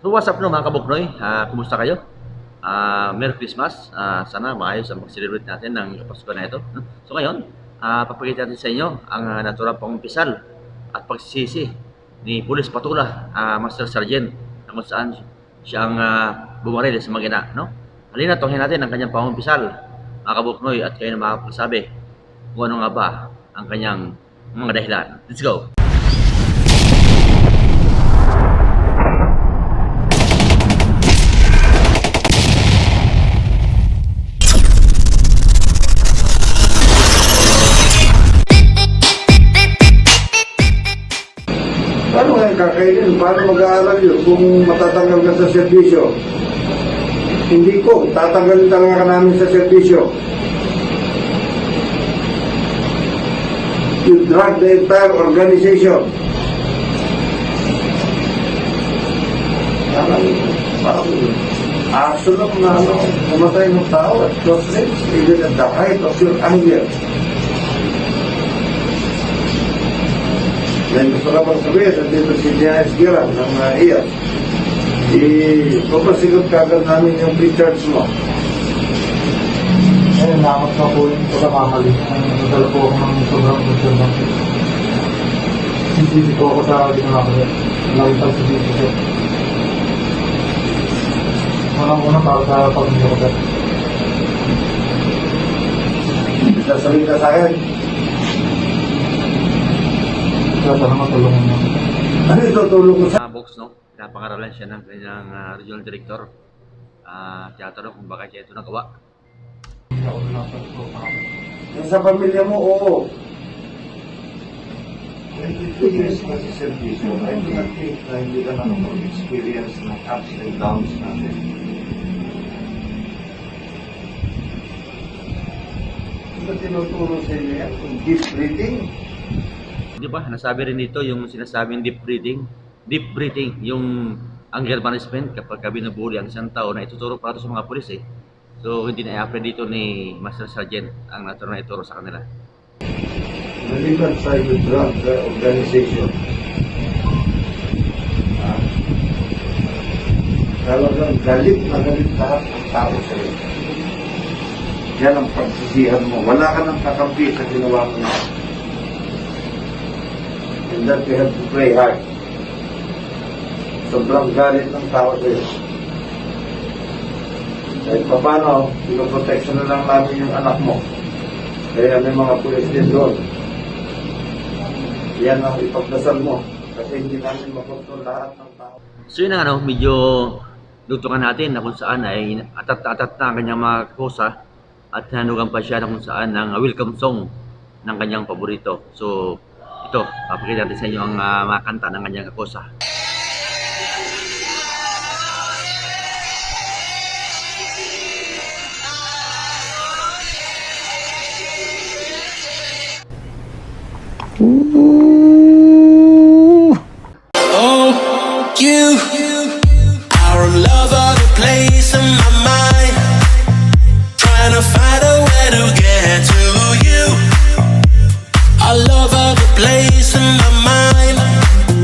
So what's up no mga kabuknoy? Kumusta kayo? Merry Christmas. Sana maayos ang pag-celebrate natin ng Pasko na ito. No? So ngayon, papakita natin sa inyo ang naturang pangumpisal at pagsisisi ni Pulis Patula, Master Sergeant, na kung saan siya ang bumaril sa Magina. No? Halina, tunghin natin ang kanyang pangumpisal, mga kabuknoy, at kayo na makapagsabi kung ano nga ba ang kanyang mga dahilan. Let's go! Paano nga kakainin? Paano mag-aaral yun kung matatanggal ka sa serbisyo? Hindi ko. Tatanggalin talaga ka namin sa serbisyo. You drag the entire organization. Parang aso lang na pumatay ng tao at close range, even at the height of your anger. Then gusto ka bang sabihin, nandito si J.S. Giran ng IAS. Papasigot kagad namin yung pre-charge mo. Eh, nakakot na po yung pagkakamali. Nadala po ako ng sobrang concern lang. Hindi ko ako sa ginawa ko. Laging pagsabihin ko siya. Unang-una para sa pag-hindi ko siya. Sasabihin ka sa akin. Kaya sana matulungan mo. Ano ito tulong ko sa... Box, no? Napangaralan siya ng kanyang regional director. Teatro kung bakit siya ito nagawa. Yung sa pamilya mo, oo. 22 years na sa service, I do not think na hindi ka nakapag-experience ng ups and downs natin. Ano tinuturo sa inyo yan? Yung deep breathing? Di ba? Nasabi rin dito yung sinasabing deep breathing. Deep breathing, yung anger management kapag binubuli ang isang tao na ituturo para sa mga pulis eh. So hindi na i-apply dito ni Master Sergeant ang naturang na ituro sa kanila. Nalipat sa you drug the organization. Talagang galit na galit lahat ng tao sa iyo. Yan ang pagsisihan mo. Wala ka nang kakampi sa ginawa mo na. And that we have to pray hard. Sobrang galit ng tao sa iyo. Kahit pa paano, pinoprotection na lang namin yung anak mo. Kaya may mga pulis din doon. Yan ang ipagdasal mo. Kasi hindi namin makontrol lahat ng tao. So yun ang medyo lutukan natin na kung saan ay atat-atat na ang kanyang mga kosa at nanugan pa siya na kung saan ng welcome song ng kanyang paborito. So ito, papakita natin sa inyo ang mga kanta ng kanyang kosa. Oh, you are a lover, the place in my mind. Trying to find a way to get to you. I love the place.